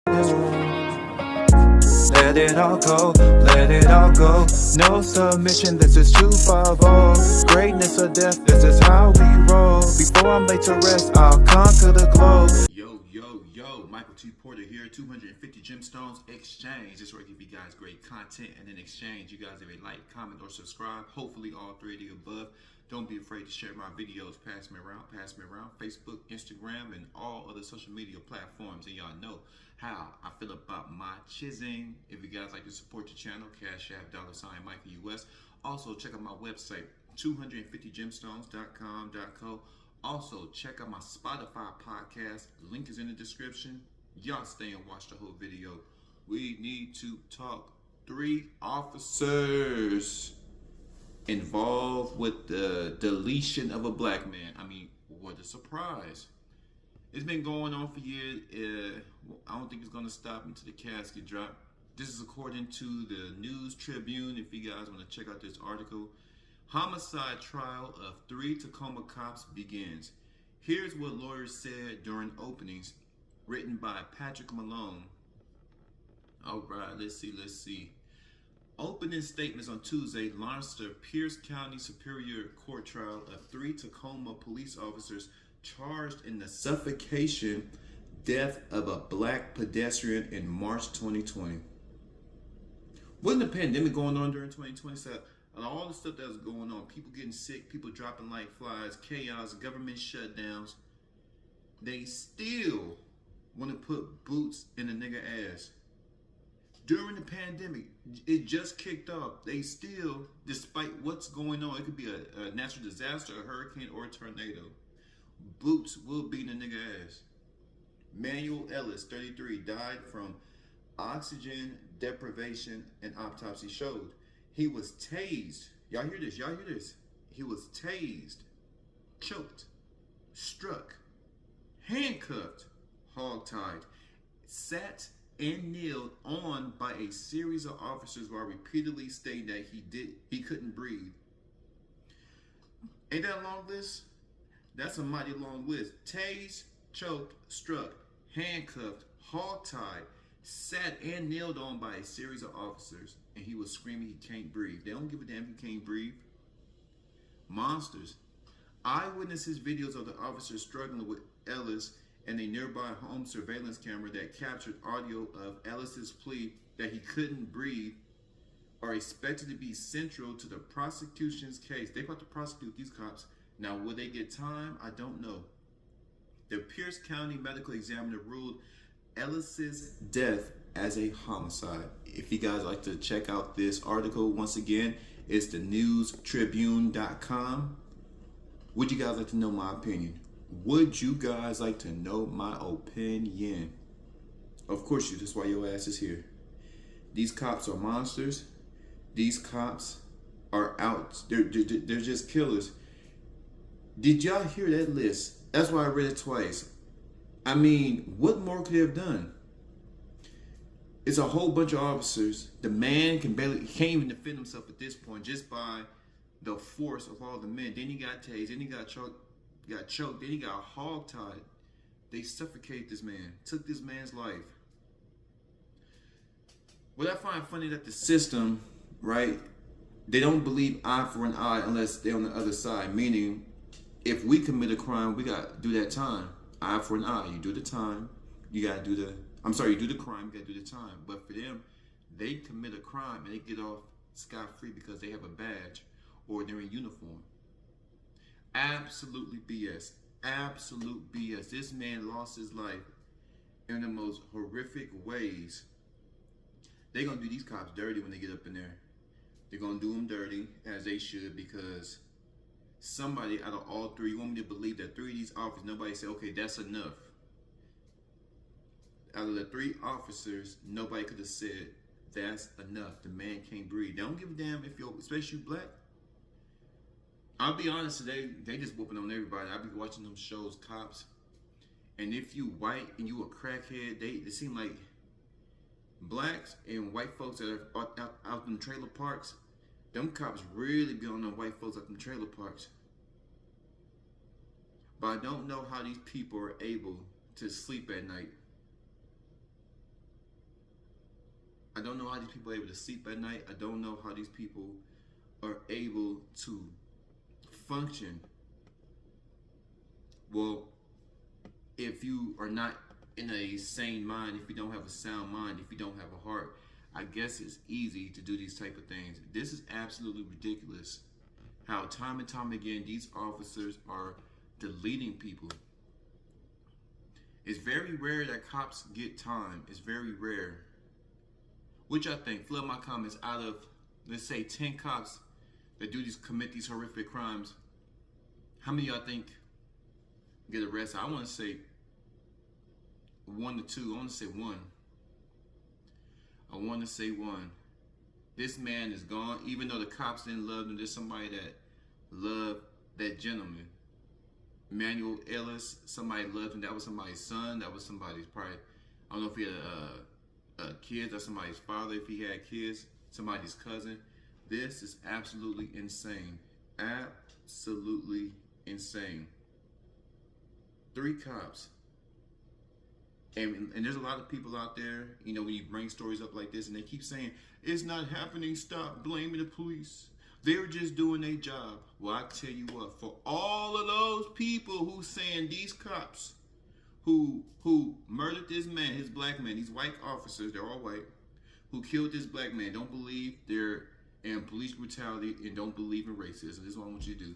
this room. Let it all go, let it all go. No submission, this is 250. Greatness or death, this is how we roll. Before I'm laid to rest, I'll conquer the globe. Yo, Michael T. Porter here, 250 Gemstones Exchange. This is where I give you guys great content, and in exchange, you guys have a like, comment, or subscribe. Hopefully all three of the above. Don't be afraid to share my videos. Pass me around. Facebook, Instagram, and all other social media platforms. And y'all know how I feel about my chizzing. If you guys like to support the channel, Cash App, $ Michael US. Also, check out my website, 250gemstones.com.co. Also, check out my Spotify podcast. Link is in the description. Y'all stay and watch the whole video. We need to talk. 3 officers involved with the deletion of a black man. I mean, what a surprise. It's been going on for years. I don't think it's going to stop until the casket drop. This is according to the News Tribune. If you guys want to check out this article. Homicide trial of 3 Tacoma cops begins. Here's what lawyers said during openings, written by Patrick Malone. All right, let's see. Opening statements on Tuesday launched the Pierce County Superior Court trial of 3 Tacoma police officers charged in the suffocation death of a black pedestrian in March 2020. Wasn't the pandemic going on during 2020? So, and all the stuff that was going on, people getting sick, people dropping like flies, chaos, government shutdowns, they still want to put boots in a nigga ass. During the pandemic, it just kicked off. They still, despite what's going on, it could be a natural disaster, a hurricane, or a tornado, boots will beat a nigga ass. Manuel Ellis, 33, died from oxygen deprivation, and autopsy showed. He was tased. Y'all hear this? He was tased, choked, struck, handcuffed, hogtied, sat and kneeled on by a series of officers while repeatedly stating that he couldn't breathe. Ain't that a long list? That's a mighty long list. Tased, choked, struck, handcuffed, hogtied, sat and kneeled on by a series of officers, and he was screaming he can't breathe. They don't give a damn if he can't breathe. Monsters. Eyewitnesses videos of the officers struggling with Ellis and a nearby home surveillance camera that captured audio of Ellis's plea that he couldn't breathe are expected to be central to the prosecution's case. They're about to prosecute these cops. Now, will they get time? I don't know. The Pierce County medical examiner ruled Ellis's death as a homicide. If you guys like to check out this article, once again, it's the newstribune.com. Would you guys like to know my opinion? Would you guys like to know my opinion? Of course you, that's why your ass is here. These cops are monsters. These cops are out. They're just killers. Did y'all hear that list? That's why I read it twice. I mean, what more could they have done? It's a whole bunch of officers. The man can't even defend himself at this point just by the force of all the men. Then he got tased, then he got choked, then he got hogtied. They suffocated this man, took this man's life. What I find funny that the system, right, they don't believe eye for an eye unless they're on the other side. Meaning, if we commit a crime, we got to do that time. Eye for an eye. You do the time. You got to do the, you do the crime, you got to do the time. But for them, they commit a crime and they get off scot-free because they have a badge or they're in uniform. Absolutely BS. Absolute BS. This man lost his life in the most horrific ways. They're going to do these cops dirty when they get up in there. They're going to do them dirty, as they should, because somebody out of all 3, you want me to believe that 3 of these officers, nobody said, okay, that's enough. Out of the 3 officers, nobody could have said, that's enough. The man can't breathe. They don't give a damn if you're, especially you black. I'll be honest today, they just whooping on everybody. I'll be watching them shows, cops. And if you white and you a crackhead, they seem like blacks and white folks that are out in trailer parks, them cops really be on them white folks out in trailer parks. But I don't know how these people are able to sleep at night. don't know how these people are able to sleep at night. I don't know how these people are able to function. Well, if you are not in a sane mind, if you don't have a sound mind, if you don't have a heart, I guess it's easy to do these type of things. This is absolutely ridiculous. How time and time again these officers are deleting people. It's very rare that cops get time. It's very rare. Which I think, flood my comments, out of, let's say, 10 cops that commit these horrific crimes, how many of y'all think get arrested? I want to say 1 to 2. I want to say 1. I want to say 1. This man is gone. Even though the cops didn't love him, there's somebody that loved that gentleman. Manuel Ellis, somebody loved him. That was somebody's son. That was somebody's probably, I don't know if he had kids or somebody's father, if he had kids, somebody's cousin. This is absolutely insane. Absolutely insane. 3 cops. And there's a lot of people out there, you know, when you bring stories up like this and they keep saying, it's not happening, stop blaming the police. They were just doing their job. Well, I tell you what, for all of those people who saying these cops who murdered this man, his black man, these white officers, they're all white, who killed this black man, don't believe they're in police brutality and don't believe in racism. This is what I want you to do.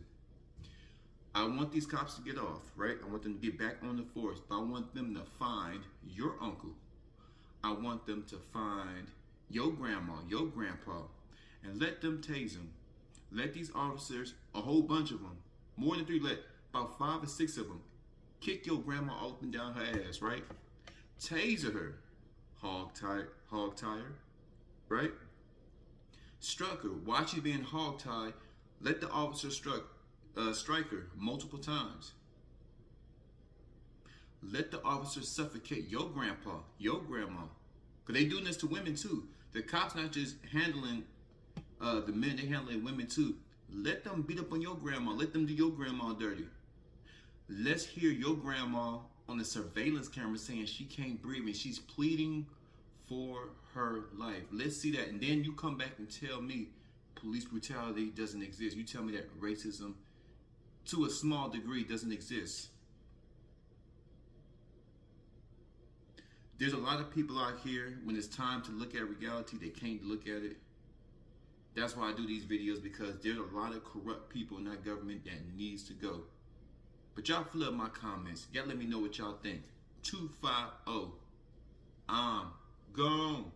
I want these cops to get off, right? I want them to get back on the force, but I want them to find your uncle. I want them to find your grandma, your grandpa, and let them tase them. Let these officers, a whole bunch of them, more than 3, let about 5 or 6 of them, kick your grandma up and down her ass, right? Taser her, hog tie her, right? Struck her. While she being hog tied, let the officer strike her multiple times. Let the officer suffocate your grandpa, your grandma. Because they doing this to women too. The cops not just handling the men, they handling women too. Let them beat up on your grandma. Let them do your grandma dirty. Let's hear your grandma on the surveillance camera saying she can't breathe and she's pleading for her life. Let's see that. And then you come back and tell me police brutality doesn't exist. You tell me that racism, to a small degree, doesn't exist. There's a lot of people out here, when it's time to look at reality, they can't look at it. That's why I do these videos, because there's a lot of corrupt people in our government that needs to go. But y'all flood my comments. Y'all let me know what y'all think. 250. I'm gone.